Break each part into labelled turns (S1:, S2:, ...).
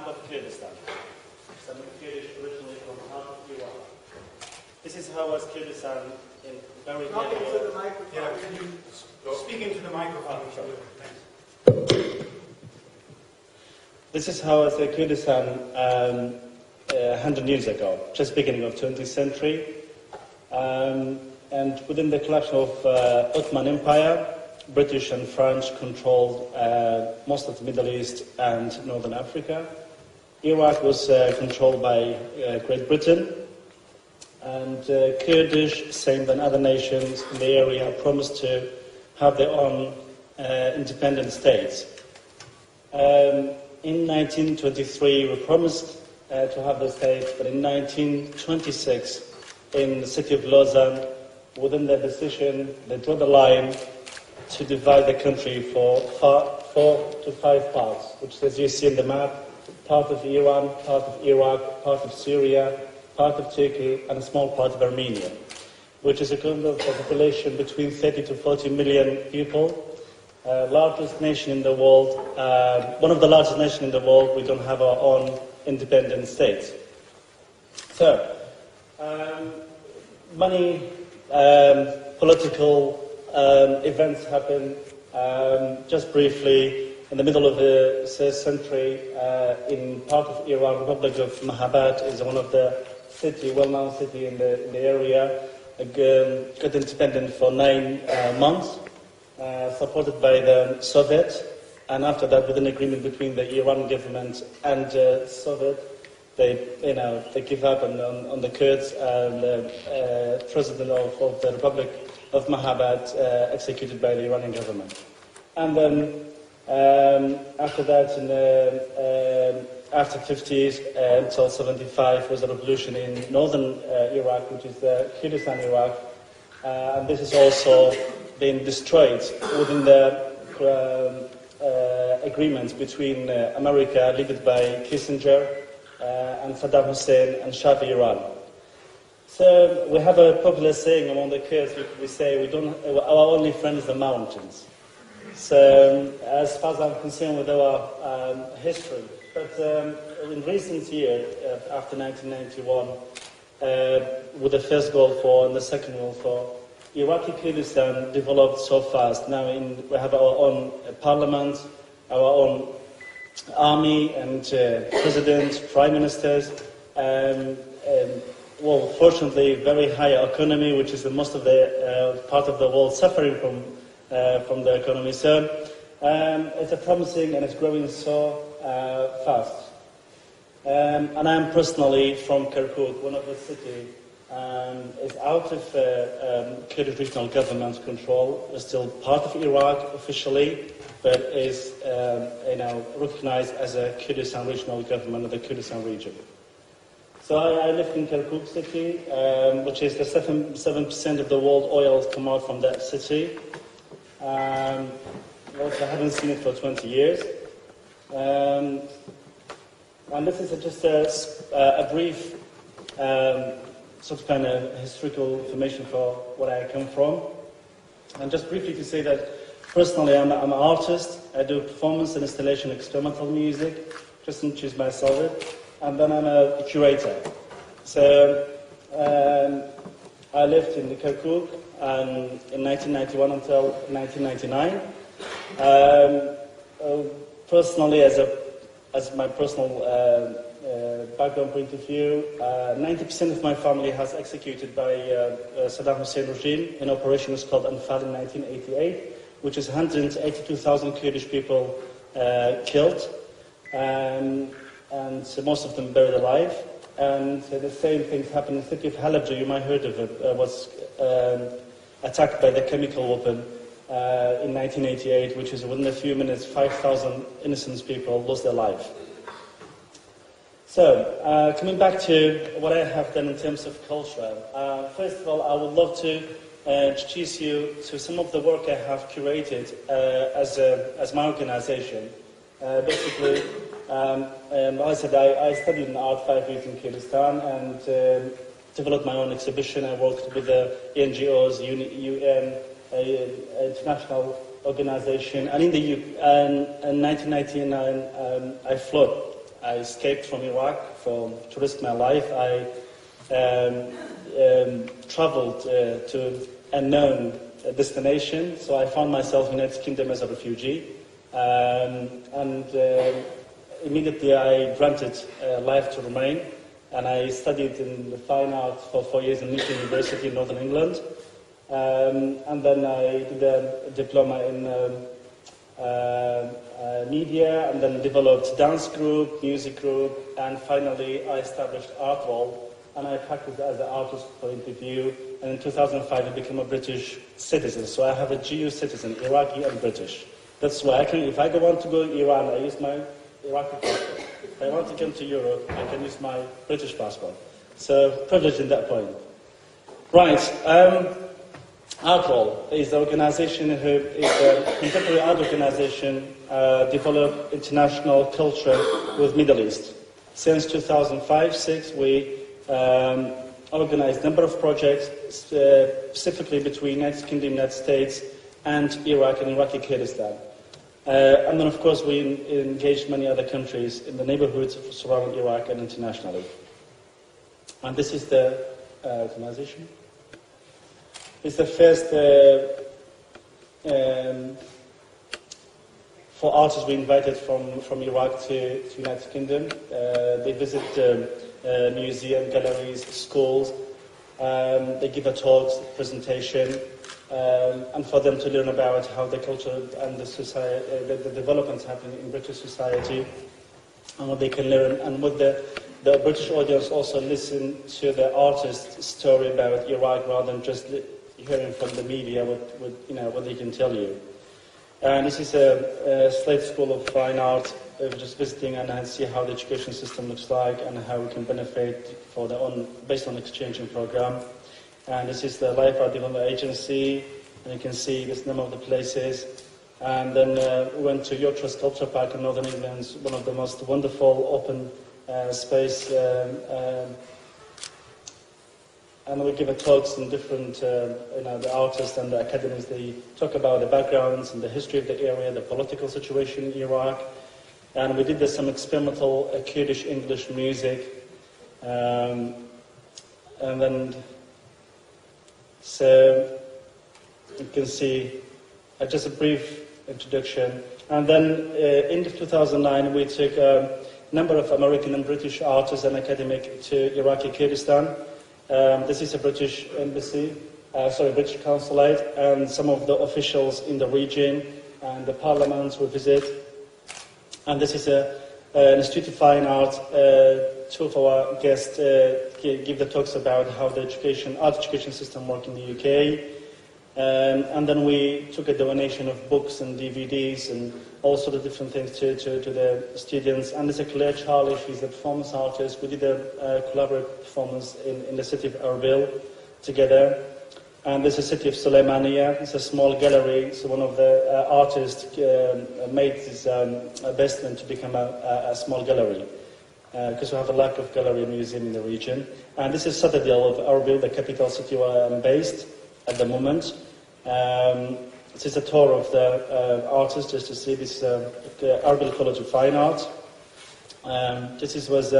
S1: map of Kurdistan. Some Kurdish originally from half of Iraq. This is how was Kurdistan in very
S2: Talking to the microphone.
S3: Yeah, can you speak into the microphone?
S1: Sure.
S3: Thanks.
S1: This is how was Kurdistan 100 years ago, just beginning of 20th century. And within the collection of Ottoman Empire, British and French controlled most of the Middle East and Northern Africa. Iraq was controlled by Great Britain, and Kurdish, same than other nations in the area, promised to have their own independent states. In 1923, we promised to have the state, but in 1926, in the city of Lausanne, within their decision, they drew the line to divide the country for 4 to 5 parts, which, as you see in the map, part of Iran, part of Iraq, part of Syria, part of Turkey, and a small part of Armenia, which is a kind of population between 30 to 40 million people. Largest nation in the world, one of the largest nations in the world. We don't have our own independent states. So, many political events happened. Just briefly, in the middle of the 6th century, in part of Iran, Republic of Mahabad is one of the well-known city in the area, got independent for 9 months, supported by the Soviet, and after that, with an agreement between the Iran government and Soviet, they give up on the Kurds, and the president of the Republic of Mahabad executed by the Iranian government. And then after that, after 50s until 75, was a revolution in northern Iraq, which is the Kurdistan Iraq, and this is also been destroyed within the agreements between America, led by Kissinger, and Saddam Hussein and Shah of Iran. So we have a popular saying among the Kurds. We say our only friend is the mountains. So as far as I'm concerned with our history, but in recent years, after 1991, with the first Gulf War and the second Gulf War, Iraqi Kurdistan developed so fast. Now we have our own parliament, our own army and president, prime ministers, well, fortunately, very high economy, which is the most of the part of the world suffering from the economy. So it's a promising and it's growing so fast. And I'm personally from Kirkuk, one of the cities. Is out of Kurdish regional government control. It's still part of Iraq officially, but is recognized as a Kurdistan regional government of the Kurdistan region. So I live in Kirkuk city, which is the 7% of the world oil come out from that city. Also, I haven't seen it for 20 years. And this is just a brief sort of kind of historical information for what I come from. And just briefly to say that personally I'm an artist. I do performance and installation experimental music, just to introduce myself. And then I'm a curator. So I lived in Kirkuk in 1991 until 1999. Personally, as my personal background point of view, 90% of my family has executed by Saddam Hussein regime in operations called Anfal in 1988, which is 182,000 Kurdish people killed, and most of them buried alive. And the same things happened in the city of Halabja, you might have heard of it, was attacked by the chemical weapon in 1988, which is within a few minutes, 5,000 innocent people lost their life. So, coming back to what I have done in terms of culture, first of all, I would love to introduce you to some of the work I have curated as my organization. Basically, as I said, I studied in art 5 years in Kurdistan and developed my own exhibition. I worked with the NGOs, UN, international organization, and in 1999 I flew I escaped from Iraq to risk my life. I traveled to a known destination, so I found myself in the United Kingdom as a refugee. Immediately I granted life to remain, and I studied in the fine arts for 4 years in Lincoln University in Northern England. And then I did a diploma in media, and then developed dance group, music group, and finally I established Art Roll, and I practiced as an artist for interview. And in 2005 I became a British citizen, so I have a GU citizen, Iraqi and British. That's why if I want to go to Iran, I use my Iraqi passport. If I want to come to Europe, I can use my British passport. So privileged in that point. Right. Art Roll is an organization who is a contemporary art organization develop international culture with Middle East. Since 2005-06, we organized a number of projects specifically between United Kingdom, United States, and Iraq and Iraqi Kurdistan. And then, of course, we engaged many other countries in the neighborhoods surrounding Iraq and internationally. And this is the organization. It's the first for artists we invited from Iraq to United Kingdom. They visit museum, galleries, schools. They give a talk, presentation, and for them to learn about how the culture and the society, the developments happen in British society, and what they can learn, and what the British audience also listen to the artist's story about Iraq rather than just hearing from the media what they can tell you. And this is a Slade School of Fine Art, just visiting and see how the education system looks like and how we can benefit based on exchanging program. And this is the Life Art Development Agency, and you can see this number of the places. And then we went to Yorkshire Sculpture Park in Northern England, one of the most wonderful open space. And we give talks in different, the artists and the academies. They talk about the backgrounds and the history of the area, the political situation in Iraq. And we did some experimental Kurdish English music. And then, so you can see just a brief introduction. And then, in 2009, we took a number of American and British artists and academics to Iraqi Kurdistan. This is a British embassy, British consulate, and some of the officials in the region and the parliaments we visit. And this is an Institute of Fine Art. Two of our guests give the talks about how the art education system works in the UK. And then we took a donation of books and DVDs and all sorts of different things to the students. And there's a Claire Charlie, she's a performance artist. We did a collaborative performance in the city of Erbil together. And there's a city of Suleymaniye. It's a small gallery. So one of the artists made his basement to become a small gallery, because we have a lack of gallery and museum in the region. And this is Citadel of Erbil, the capital city where I'm based at the moment. This is a tour of the artists, just to see this Erbil College of Fine Art. This was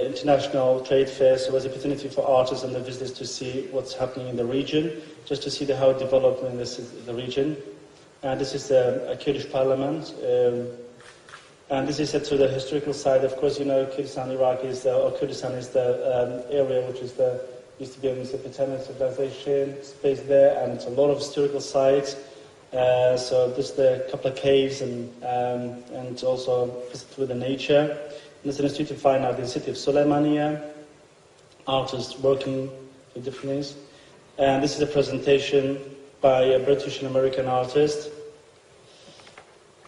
S1: international trade fair, so it was an opportunity for artists and the visitors to see what's happening in the region, just to see how it developed in the region. And this is a Kurdish parliament. And this is to the historical side. Of course, Kurdistan, Iraq Kurdistan is the area which is used to be a Mesopotamian civilization, space there, and it's a lot of historical sites. So just a couple of caves and also visit with the nature. And there's an Institute of Fine Art in the city of Suleymaniye, artists working with different things. And this is a presentation by a British and American artist.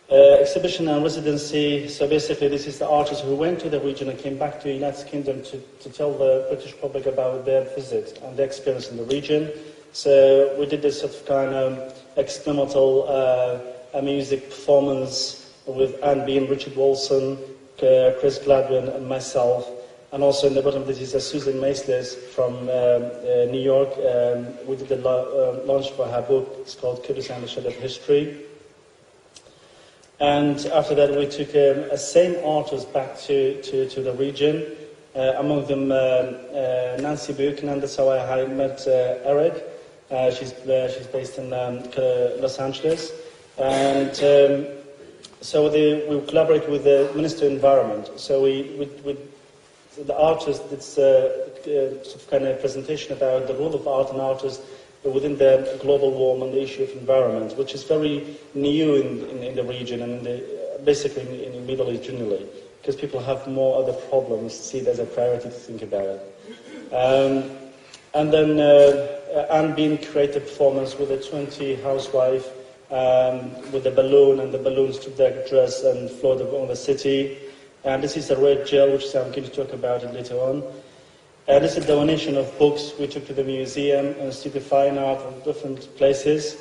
S1: Exhibition and residency. So basically, this is the artists who went to the region and came back to the United Kingdom to tell the British public about their visit and their experience in the region. So we did this sort of kind of experimental music performance with Anne Bean, Richard Wilson, Chris Gladwin, and myself. And also in the bottom, this is Susan Maestlers from New York. We did the launch for her book. It's called Kurdistan: The Shadow of History. And after that, we took a same artist back to the region, among them Nancy Buchanan, and that's how I met Eric. She's based in Los Angeles. And so we collaborate with the Ministry of Environment. So the artist did sort of kind of presentation about the role of art and artists within the global warming and the issue of environment, which is very new in the region and basically in the Middle East generally, because people have more other problems, see it as a priority to think about it. And then Anne Bean created a performance with a 20 housewife with the balloon, and the balloons took their dress and floated over the city. And this is the red gel, which I'm going to talk about it later on. This is a donation of books we took to the museum and Institute of Fine Art and different places.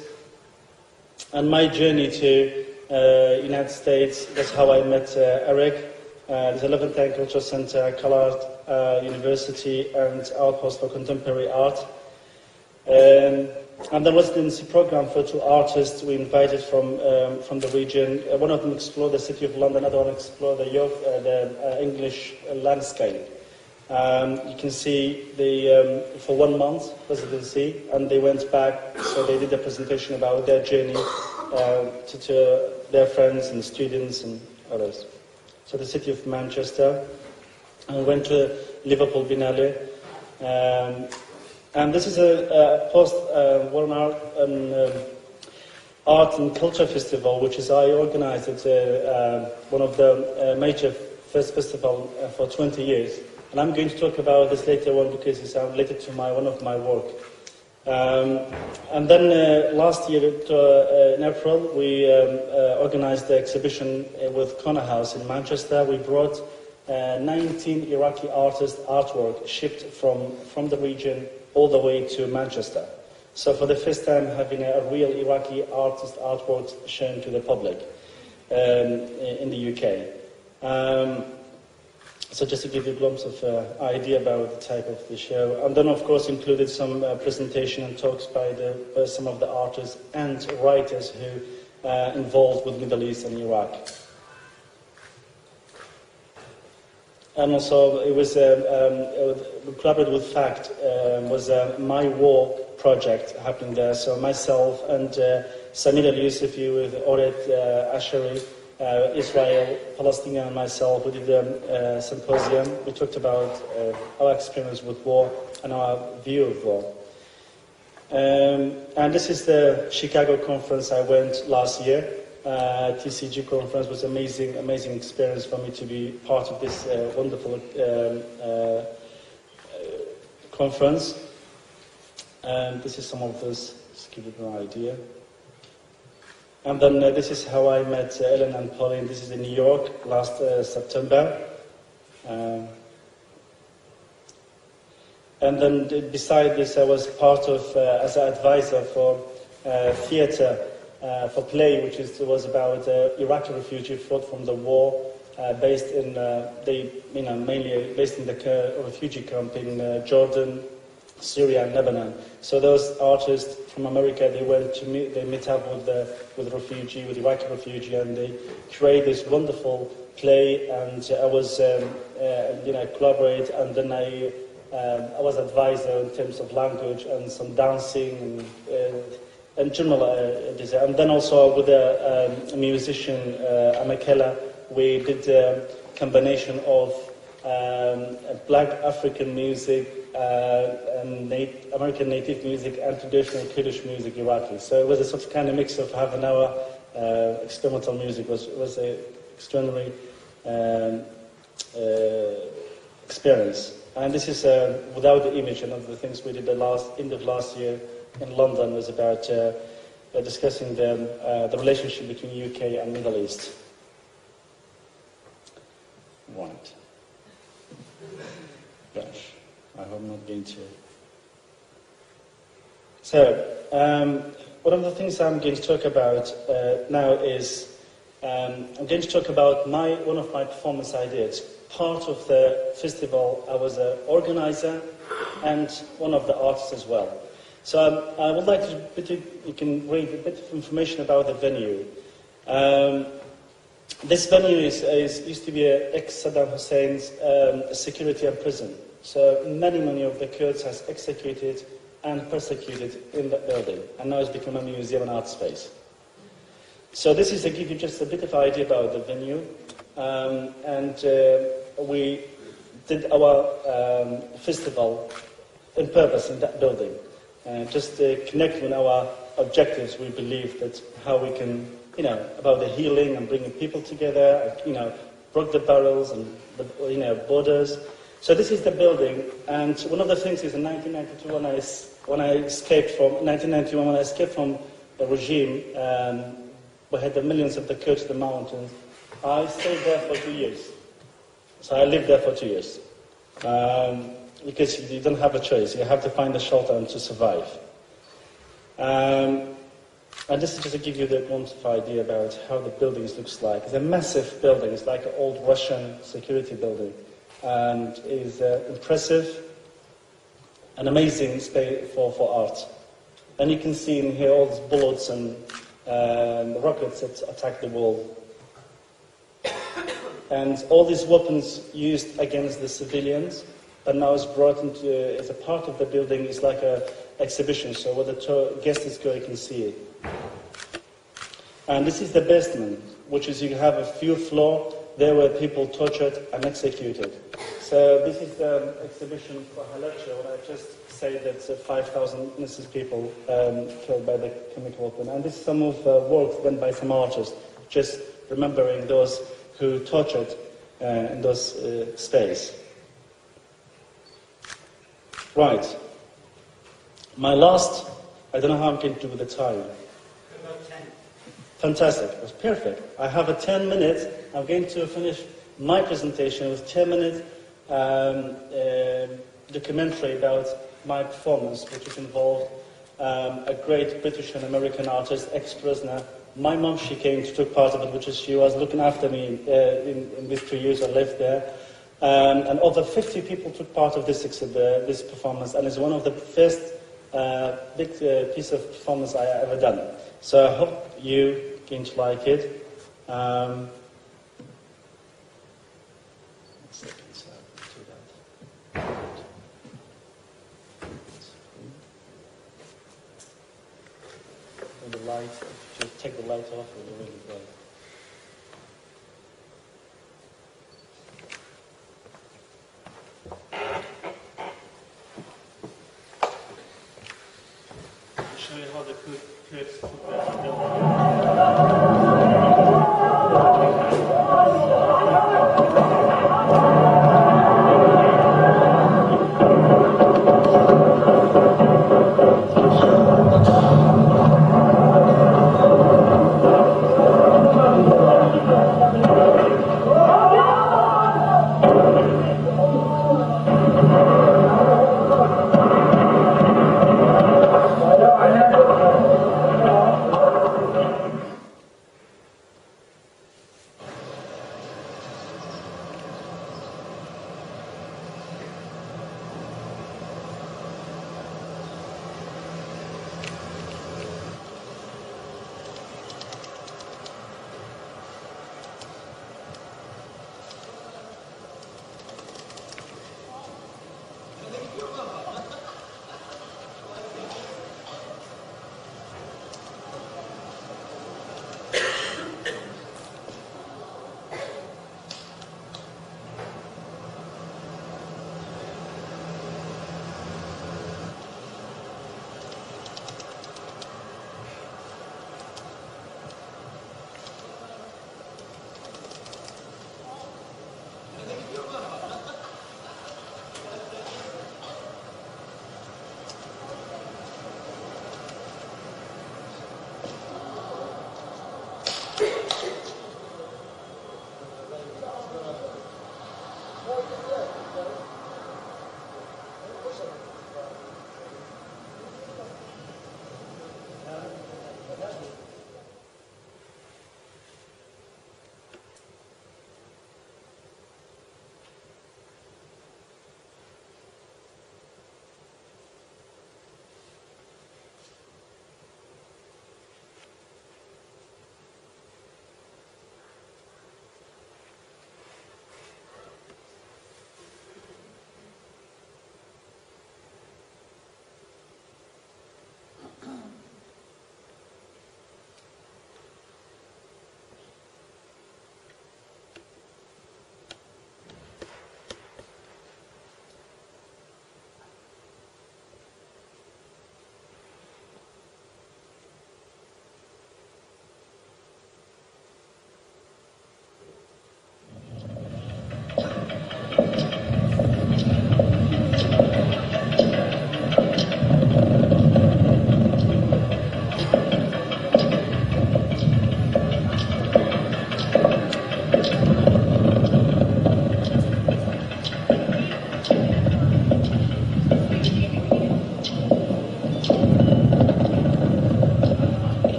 S1: And my journey to United States, that's how I met Eric. There's 11th Ann Cultural Center, Collard University, and Outpost for Contemporary Art. And the residency program for 2 artists we invited from the region. One of them explored the city of London, another one explored the English landscape. You can see for 1 month residency, and they went back, so they did a presentation about their journey to their friends and students and others. So the city of Manchester, and we went to Liverpool Biennale. And this is a art and culture festival, which is I organized it, one of the major first festival for 20 years. And I'm going to talk about this later on because it's related to one of my work. And then last year in April, we organized the exhibition with Connor House in Manchester. We brought 19 Iraqi artists' artwork shipped from the region all the way to Manchester. So for the first time, having a real Iraqi artist artwork shown to the public in the UK. So just to give you a glimpse of idea about the type of the show. And then, of course, included some presentation and talks by some of the artists and writers who involved with Middle East and Iraq. And also, it was we collaborated with FACT, was a My War project happening there. So myself and Samir Al-Yusufi with Adelet, Ashari, Israel, Palestine, and myself, we did a symposium. We talked about our experience with war and our view of war. And this is the Chicago conference I went last year. TCG conference was amazing experience for me to be part of this wonderful conference. And this is some of this, just to give you an idea. And then this is how I met Ellen and Pauline. This is in New York last September. And then beside this, I was part of, as an advisor for theatre, for play, which was about Iraqi refugee fought from the war, based in, mainly based in the refugee camp in Jordan, Syria and Lebanon. So those artists from America, they met up with Iraqi refugee, and they created this wonderful play. And I was, collaborate, and then I was advisor in terms of language and some dancing and general design. And then also with a musician, Amakela, we did a combination of Black African music, and American native music, and traditional Kurdish music, Iraqi. So it was a sort of kind of mix of half an hour. Experimental music was a extraordinary experience. And this is without the image. And one of the things we did end of last year in London was about discussing the relationship between UK and Middle East. Right. Gosh, I hope I'm not going to. So, one of the things I'm going to talk about now is I'm going to talk about one of my performance ideas. Part of the festival, I was an organizer and one of the artists as well. So I would like to, you can read a bit of information about the venue. This venue used to be ex-Saddam Hussein's security and prison. So many of the Kurds has executed and persecuted in that building, and now it's become a museum and art space. So this is to give you just a bit of idea about the venue, and we did our festival in purpose in that building, just to connect with our objectives. We believe that how we can, about the healing and bringing people together, and, broke the barrels and the, borders. So this is the building, and one of the things is in 1992 when I escaped from the regime, we had the millions of the Kurds in the mountains. I stayed there for 2 years. So I lived there for 2 years. Because you don't have a choice. You have to find a shelter and to survive. And this is just to give you the one idea about how the buildings looks like. It's a massive building. It's like an old Russian security building. And it's impressive and amazing space for art. And you can see in here all these bullets and rockets that attack the wall. And all these weapons used against the civilians, but now it's brought into, as a part of the building, it's like an exhibition, so where the guests go, you can see it. And this is the basement, which is you have a few floors, there were people tortured and executed. So this is the exhibition for Halabja, where I just say that 5,000 innocent people killed by the chemical weapon. And this is some of the works done by some artists, just remembering those who tortured in those stays. Right. My last, I don't know how I'm going to do with the time.
S3: About 10.
S1: Fantastic. That's perfect. I have a 10 minutes. I'm going to finish my presentation with 10 minutes documentary about my performance, which is involved a great British and American artist, ex-prisoner. My mom, she came to take part of it, which is she was looking after me in these 2 years I lived there. And over 50 people took part of this performance, and it's one of the first big piece of performance I ever done. So I hope you're going to like it. One second, so I'll do that. And the light, just take the light off, it'll be really bright. Show you how the Kurds took that building.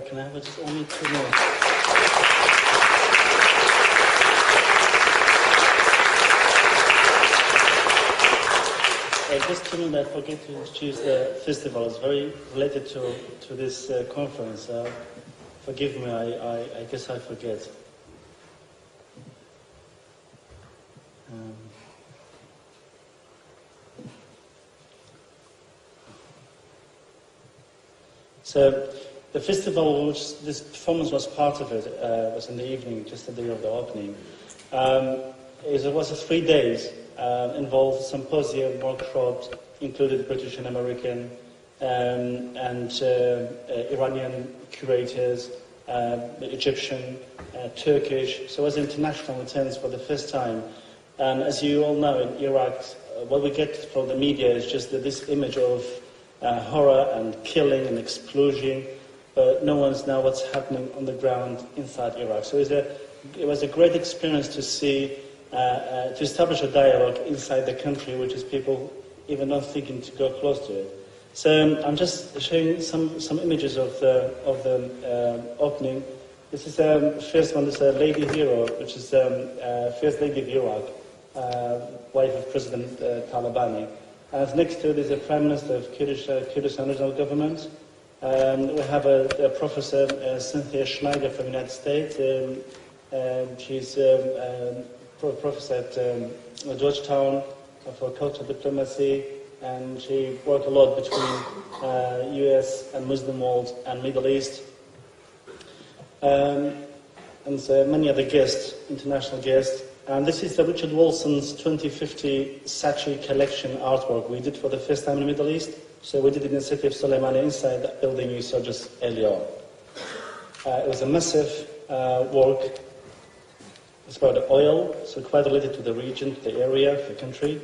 S1: Can I have just only 2 more? Just 2 minutes, I forget to introduce the festival. It's very related to this conference. Forgive me, I guess I forget. So the festival, which this performance was part of it, was in the evening, just the day of the opening. It was 3 days, involved symposium, workshops, included British and American and Iranian curators, Egyptian, Turkish. So it was international attendance for the first time. And as you all know, in Iraq, what we get from the media is just this image of horror and killing and explosion, but no one's know what's happening on the ground inside Iraq. So it was a great experience to see, to establish a dialogue inside the country, which is people even not thinking to go close to it. So I'm just showing some images of the opening. This is the first one. This is a lady hero, which is First Lady of Iraq, wife of President Talabani. And next to it is the Prime Minister of Kurdistan Regional Government. We have a Professor Cynthia Schneider from the United States. She's a professor at Georgetown for cultural diplomacy, and she worked a lot between US and Muslim world and Middle East. And so many other guests, international guests. And this is the Richard Wilson's 2050 Saatchi collection artwork we did for the first time in the Middle East. So we did it in the city of Soleimani, inside that building you saw just earlier on. It was a massive work. It's about oil, so quite related to the region, to the area, the country.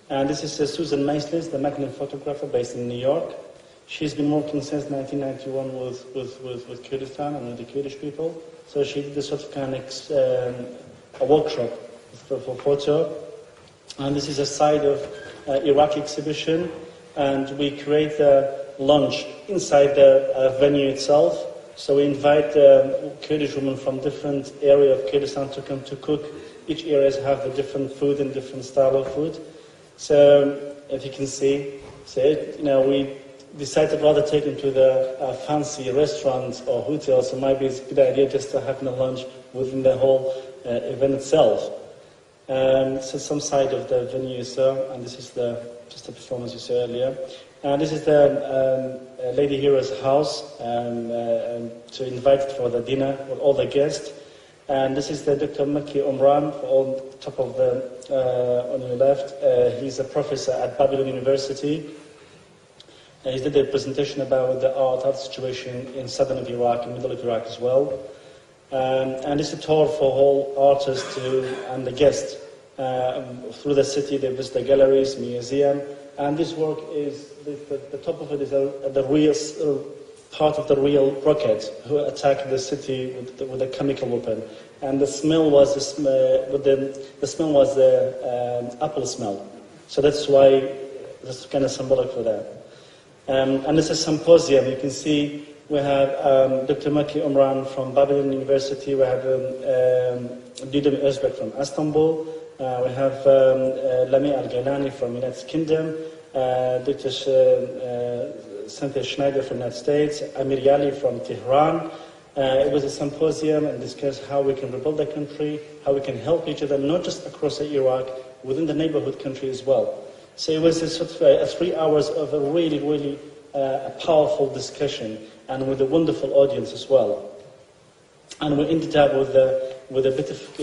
S1: And this is Susan Maislis, the Magnum photographer based in New York. She's been working since 1991 with Kurdistan and with the Kurdish people. So she did this sort of kind of a workshop for photo. And this is a side of Iraqi exhibition. And we create a lunch inside the venue itself. So we invite Kurdish women from different areas of Kurdistan to come to cook. Each area have a different food and different style of food. So if you can see, we decided rather take them to the fancy restaurants or hotels. So maybe it's a good idea just to have a lunch within the whole event itself. So some side of the venue you saw, and this is just the performance you saw earlier. This is the Lady Hero's house to invite for the dinner with all the guests. And this is the Dr. Makki Umran on top of on your left. He's a professor at Babylon University. He did a presentation about the art situation in southern of Iraq and middle of Iraq as well. And it's a tour for all artists and the guests. Through the city, they visit the galleries, museum. And this work is, the top of it is the real part of the real rocket who attacked the city with a chemical weapon. And the smell was the smell was the apple smell. So that's why that's kind of symbolic for that. And this is a symposium. You can see we have Dr. Makki Umran from Babylon University. We have Didem Özbek from Istanbul. We have Lami Al-Gailani from the United Kingdom. Dr. Cynthia Schneider from the United States. Amir Yali from Tehran. It was a symposium and discussed how we can rebuild the country, how we can help each other, not just across Iraq, within the neighborhood country as well. So it was a sort of 3 hours of a really, really powerful discussion, and with a wonderful audience as well. And we ended up with a bit of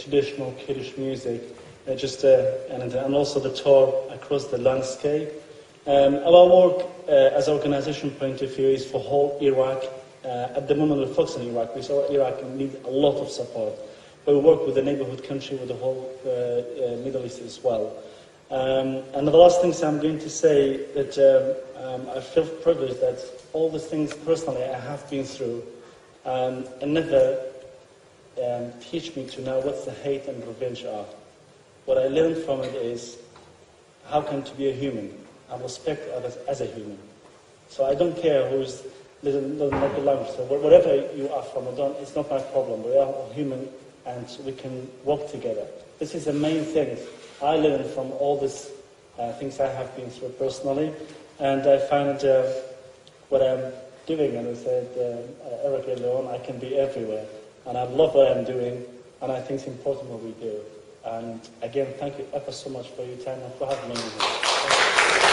S1: traditional Kurdish music, and also the tour across the landscape. Our work as an organization point of view is for whole Iraq. At the moment we're focused on Iraq. We saw Iraq need a lot of support, but we work with the neighborhood country, with the whole Middle East as well. And the last things I'm going to say that I feel privileged that all the things personally I have been through and never teach me to know what the hate and revenge are. What I learned from it is how can to be a human. I respect others as a human. So I don't care who's doesn't make a language. So whatever you are from, it's not my problem. We are all human and we can work together. This is the main thing I learned from all these things I have been through personally, and I find what I'm doing, and I said, Eric earlier on, I can be everywhere, and I love what I'm doing, and I think it's important what we do. And again, thank you ever so much for your time and for having me.